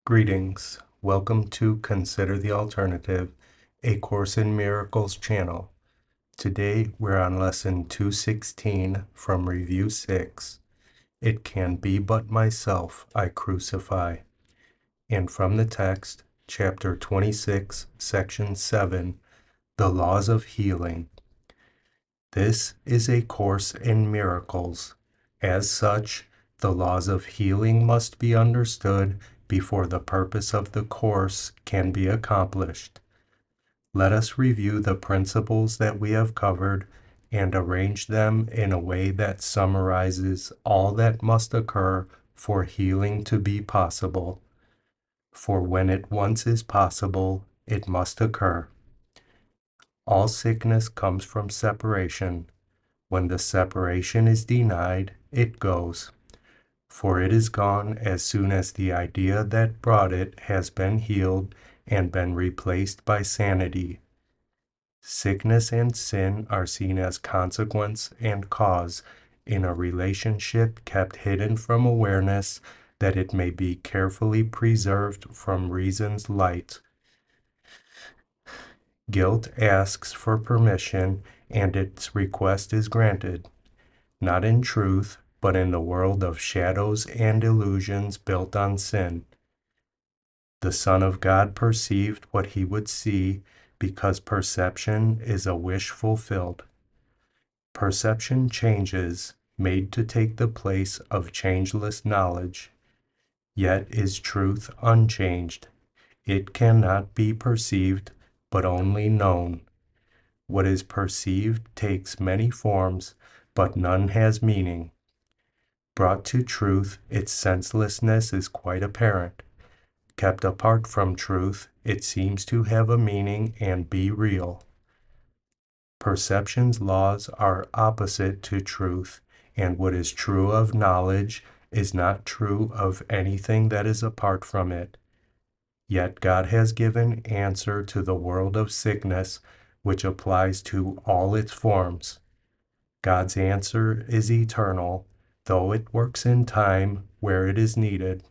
Greetings. Welcome to Consider the Alternative, a Course in Miracles channel. Today we're on Lesson 216 from Review 6. It can be but myself I crucify. And from the text, Chapter 26, Section 7, The Laws of Healing. This is a course in miracles. As such, the laws of healing must be understood before the purpose of the course can be accomplished. Let us review the principles that we have covered and arrange them in a way that summarizes all that must occur for healing to be possible. For when it once is possible, it must occur. All sickness comes from separation. When the separation is denied, it goes. For it is gone as soon as the idea that brought it has been healed and been replaced by sanity. Sickness and sin are seen as consequence and cause in a relationship kept hidden from awareness that it may be carefully preserved from reason's light. Guilt asks for permission, and its request is granted, not in truth, but in the world of shadows and illusions built on sin. The Son of God perceived what he would see because perception is a wish fulfilled. Perception changes, made to take the place of changeless knowledge. Yet is truth unchanged. It cannot be perceived, but only known. What is perceived takes many forms, but none has meaning. Brought to truth, its senselessness is quite apparent. Kept apart from truth, it seems to have a meaning and be real. Perception's laws are opposite to truth, and what is true of knowledge is not true of anything that is apart from it. Yet God has given answer to the world of sickness, which applies to all its forms. God's answer is eternal, though it works in time where it is needed.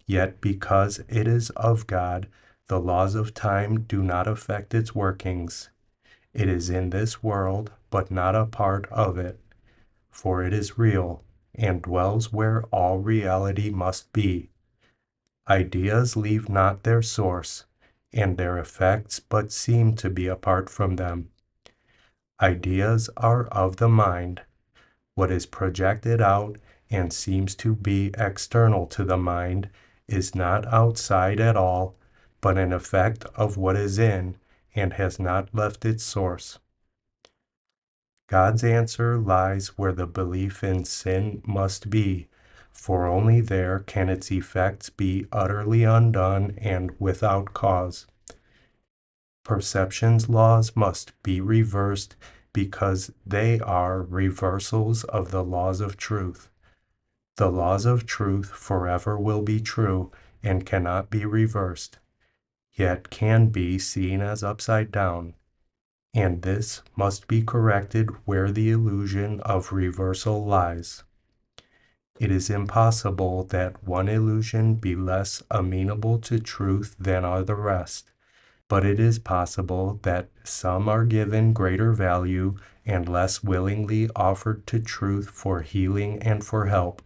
Yet because it is of God, the laws of time do not affect its workings. It is in this world, but not a part of it, for it is real, and dwells where all reality must be. Ideas leave not their source, and their effects but seem to be apart from them. Ideas are of the mind. What is projected out and seems to be external to the mind is not outside at all, but an effect of what is in, and has not left its source. God's answer lies where the belief in sin must be, for only there can its effects be utterly undone and without cause. Perception's laws must be reversed because they are reversals of the laws of truth. The laws of truth forever will be true and cannot be reversed, yet can be seen as upside down, and this must be corrected where the illusion of reversal lies. It is impossible that one illusion be less amenable to truth than are the rest, but it is possible that some are given greater value and less willingly offered to truth for healing and for help.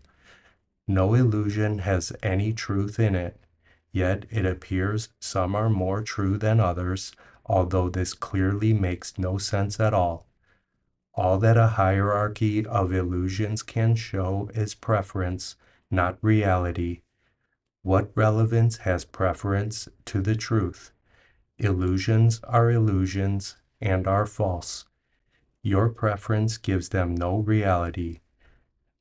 No illusion has any truth in it, yet it appears some are more true than others, although this clearly makes no sense at all. All that a hierarchy of illusions can show is preference, not reality. What relevance has preference to the truth? Illusions are illusions and are false. Your preference gives them no reality.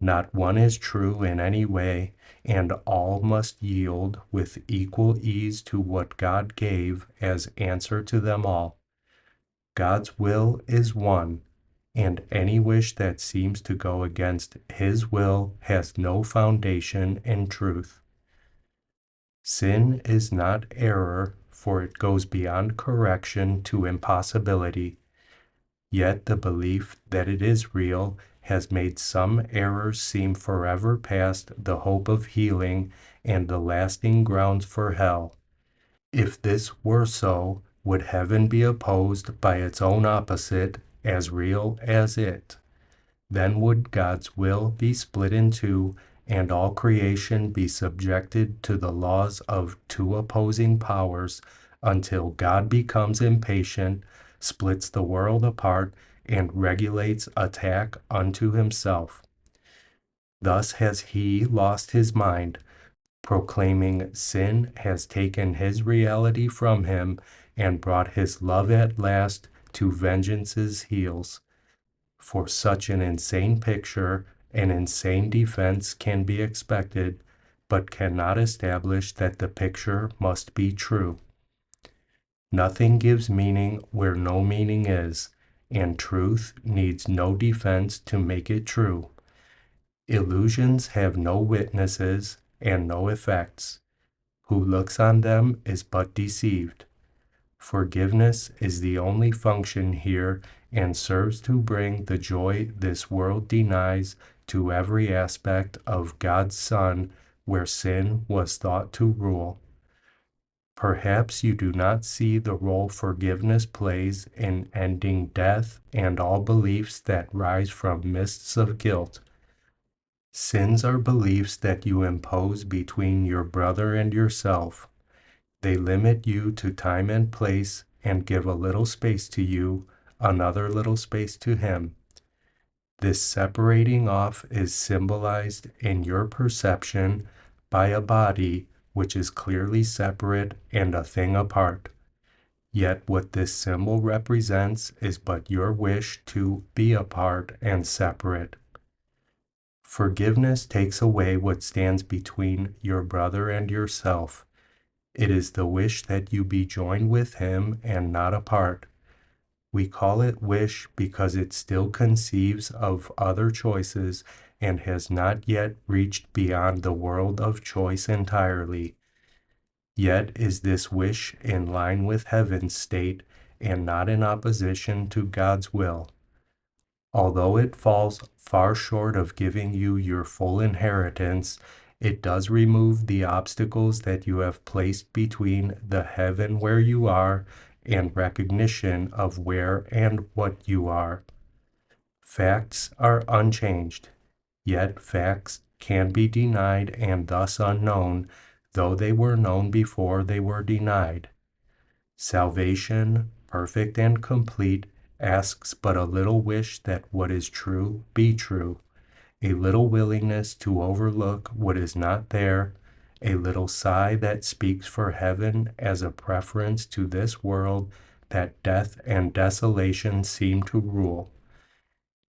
Not one is true in any way, and all must yield with equal ease to what God gave as answer to them all. God's will is one, and any wish that seems to go against His will has no foundation in truth. Sin is not error, for it goes beyond correction to impossibility. Yet the belief that it is real has made some errors seem forever past the hope of healing and the lasting grounds for hell. If this were so, would heaven be opposed by its own opposite, as real as it? Then would God's will be split in two, and all creation be subjected to the laws of two opposing powers, until God becomes impatient, splits the world apart, and regulates attack unto himself. Thus has he lost his mind, proclaiming sin has taken his reality from him and brought his love at last to vengeance's heels. For such an insane picture, an insane defense can be expected, but cannot establish that the picture must be true. Nothing gives meaning where no meaning is, and truth needs no defense to make it true. Illusions have no witnesses and no effects. Who looks on them is but deceived. Forgiveness is the only function here and serves to bring the joy this world denies to every aspect of God's Son where sin was thought to rule. Perhaps you do not see the role forgiveness plays in ending death and all beliefs that rise from mists of guilt. Sins are beliefs that you impose between your brother and yourself. They limit you to time and place and give a little space to you, another little space to him. This separating off is symbolized in your perception by a body which is clearly separate and a thing apart. Yet what this symbol represents is but your wish to be apart and separate. Forgiveness takes away what stands between your brother and yourself. It is the wish that you be joined with him and not apart. We call it wish because it still conceives of other choices and has not yet reached beyond the world of choice entirely. Yet is this wish in line with heaven's state and not in opposition to God's will. Although it falls far short of giving you your full inheritance, it does remove the obstacles that you have placed between the heaven where you are and recognition of where and what you are. Facts are unchanged, yet facts can be denied and thus unknown, though they were known before they were denied. Salvation, perfect and complete, asks but a little wish that what is true be true, a little willingness to overlook what is not there, a little sigh that speaks for heaven as a preference to this world that death and desolation seem to rule.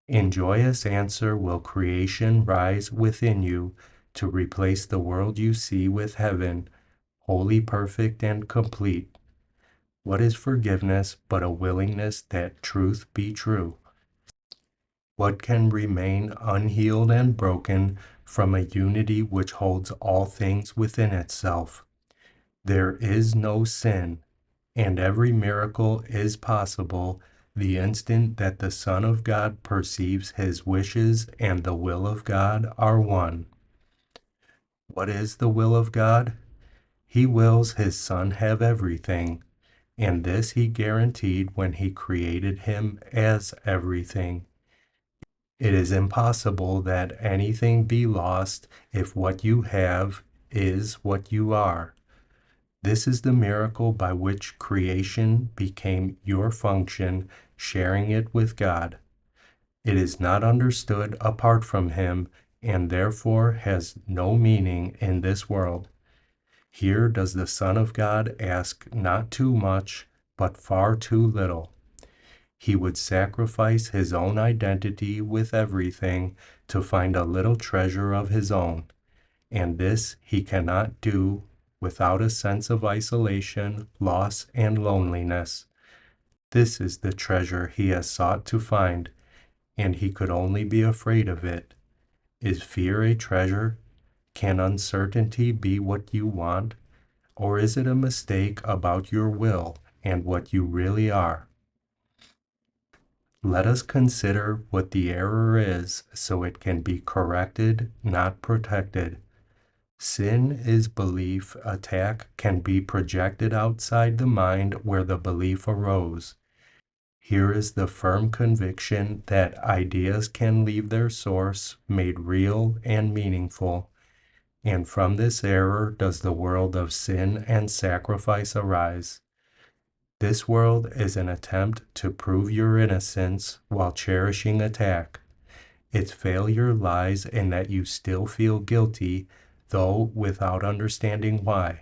In joyous answer will creation rise within you to replace the world you see with heaven, wholly perfect and complete. What is forgiveness but a willingness that truth be true? What can remain unhealed and broken from a unity which holds all things within itself? There is no sin, and every miracle is possible the instant that the Son of God perceives his wishes and the will of God are one. What is the will of God? He wills his Son have everything, and this he guaranteed when he created him as everything. It is impossible that anything be lost if what you have is what you are. This is the miracle by which creation became your function, sharing it with God. It is not understood apart from him, and therefore has no meaning in this world. Here does the Son of God ask not too much, but far too little. He would sacrifice his own identity with everything to find a little treasure of his own, and this he cannot do without a sense of isolation, loss, and loneliness. This is the treasure he has sought to find, and he could only be afraid of it. Is fear a treasure? Can uncertainty be what you want? Or is it a mistake about your will and what you really are? Let us consider what the error is so it can be corrected, not protected. Sin is belief. Attack can be projected outside the mind where the belief arose. Here is the firm conviction that ideas can leave their source, made real and meaningful. And from this error does the world of sin and sacrifice arise. This world is an attempt to prove your innocence while cherishing attack. Its failure lies in that you still feel guilty, though without understanding why.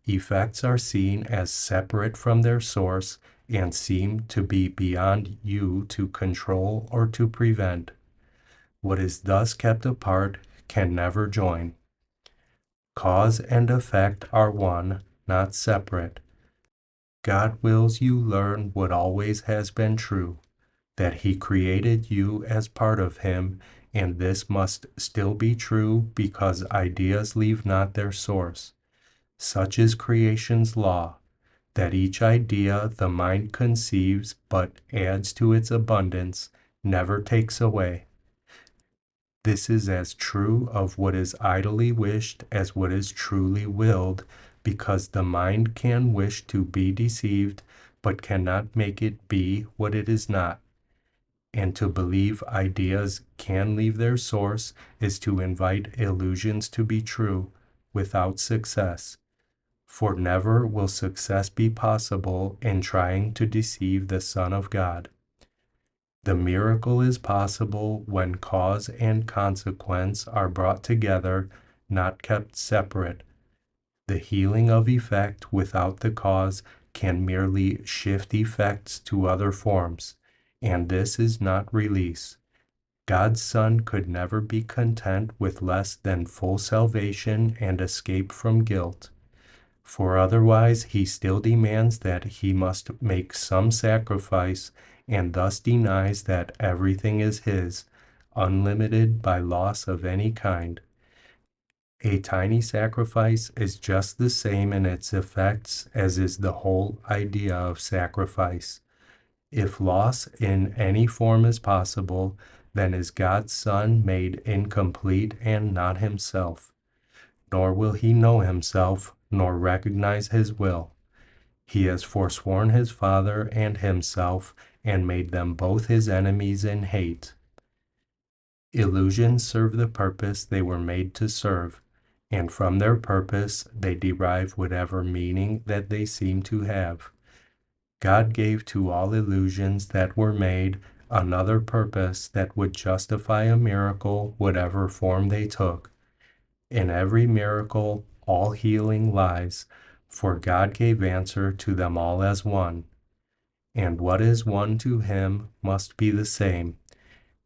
Effects are seen as separate from their source and seem to be beyond you to control or to prevent. What is thus kept apart can never join. Cause and effect are one, not separate. God wills you learn what always has been true, that He created you as part of Him, and this must still be true because ideas leave not their source. Such is creation's law, that each idea the mind conceives but adds to its abundance, never takes away. This is as true of what is idly wished as what is truly willed, because the mind can wish to be deceived, but cannot make it be what it is not. And to believe ideas can leave their source is to invite illusions to be true, without success. For never will success be possible in trying to deceive the Son of God. The miracle is possible when cause and consequence are brought together, not kept separate. The healing of effect without the cause can merely shift effects to other forms, and this is not release. God's Son could never be content with less than full salvation and escape from guilt. For otherwise He still demands that He must make some sacrifice, and thus denies that everything is His, unlimited by loss of any kind. A tiny sacrifice is just the same in its effects as is the whole idea of sacrifice. If loss in any form is possible, then is God's Son made incomplete and not Himself. Nor will He know Himself, nor recognize His will. He has forsworn His Father and Himself, and made them both His enemies in hate. Illusions serve the purpose they were made to serve, and from their purpose they derive whatever meaning that they seem to have. God gave to all illusions that were made another purpose that would justify a miracle, whatever form they took. In every miracle, all healing lies, for God gave answer to them all as one. And what is one to Him must be the same.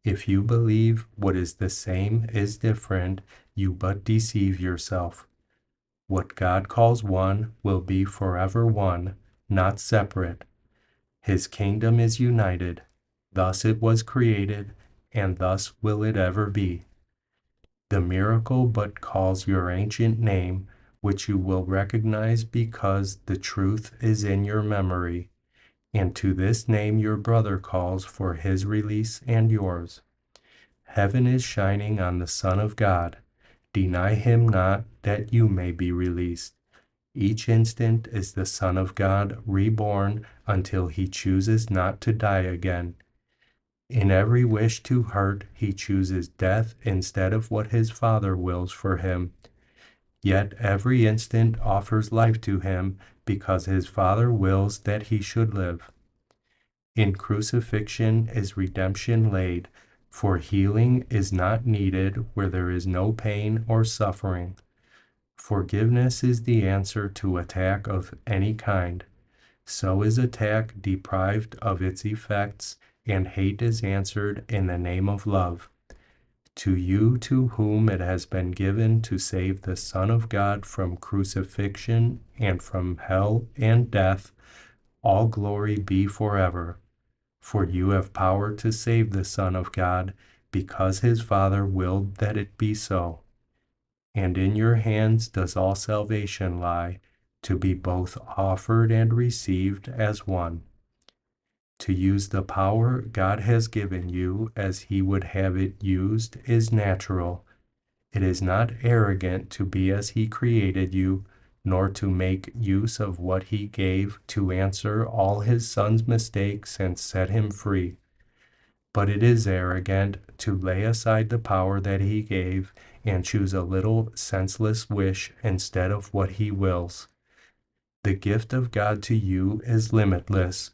If you believe what is the same is different, you but deceive yourself. What God calls one will be forever one, not separate. His kingdom is united. Thus it was created, and thus will it ever be. The miracle but calls your ancient name, which you will recognize because the truth is in your memory, and to this name your brother calls for his release and yours. Heaven is shining on the Son of God. Deny Him not, that you may be released. Each instant is the Son of God reborn until He chooses not to die again. In every wish to hurt, He chooses death instead of what His Father wills for Him. Yet every instant offers life to Him because His Father wills that He should live. In crucifixion is redemption laid, for healing is not needed where there is no pain or suffering. Forgiveness is the answer to attack of any kind. So is attack deprived of its effects, and hate is answered in the name of love. To you to whom it has been given to save the Son of God from crucifixion and from hell and death, all glory be forever. For you have power to save the Son of God, because His Father willed that it be so. And in your hands does all salvation lie, to be both offered and received as one. To use the power God has given you as He would have it used is natural. It is not arrogant to be as he created you, nor to make use of what he gave to answer all his son's mistakes and set him free. But it is arrogant to lay aside the power that he gave and choose a little senseless wish instead of what he wills. The gift of God to you is limitless.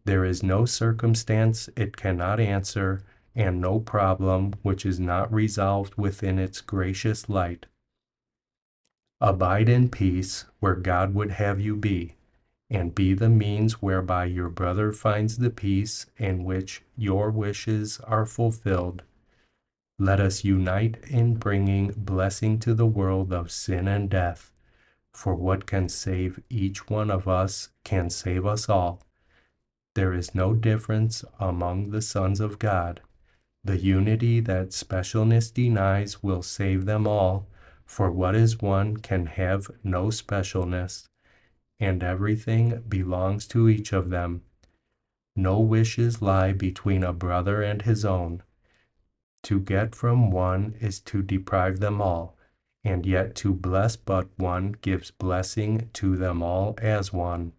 There is no circumstance it cannot answer, and no problem which is not resolved within its gracious light. Abide in peace where God would have you be, and be the means whereby your brother finds the peace in which your wishes are fulfilled. Let us unite in bringing blessing to the world of sin and death, for what can save each one of us can save us all. There is no difference among the sons of God. The unity that specialness denies will save them all, for what is one can have no specialness, and everything belongs to each of them. No wishes lie between a brother and his own. To get from one is to deprive them all, and yet to bless but one gives blessing to them all as one.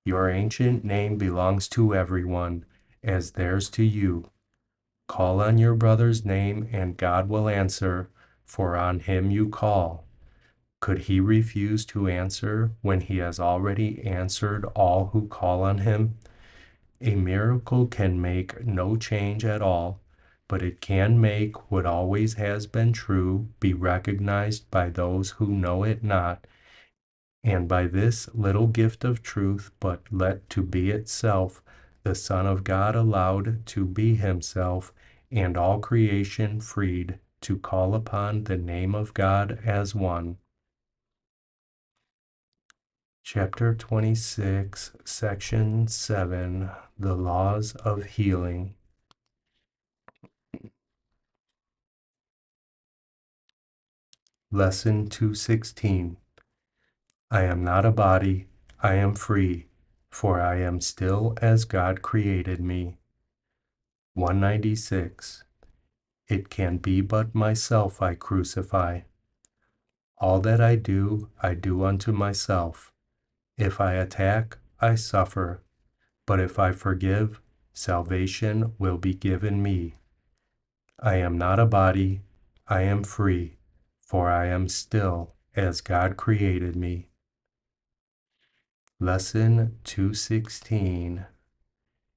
Your ancient name belongs to everyone, as theirs to you. Call on your brother's name, and God will answer, for on him you call. Could he refuse to answer when he has already answered all who call on him? A miracle can make no change at all, but it can make what always has been true be recognized by those who know it not, and by this little gift of truth but let to be itself, the Son of God allowed to be himself, and all creation freed to call upon the name of God as one. Chapter 26, Section 7, The Laws of Healing. Lesson 216. I am not a body, I am free, for I am still as God created me. 196. It can be but myself I crucify. All that I do unto myself. If I attack, I suffer, but if I forgive, salvation will be given me. I am not a body, I am free, for I am still as God created me. Lesson 216.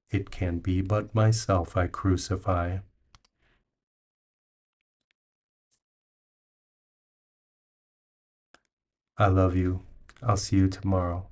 It can be but myself I crucify. I love you. I'll see you tomorrow.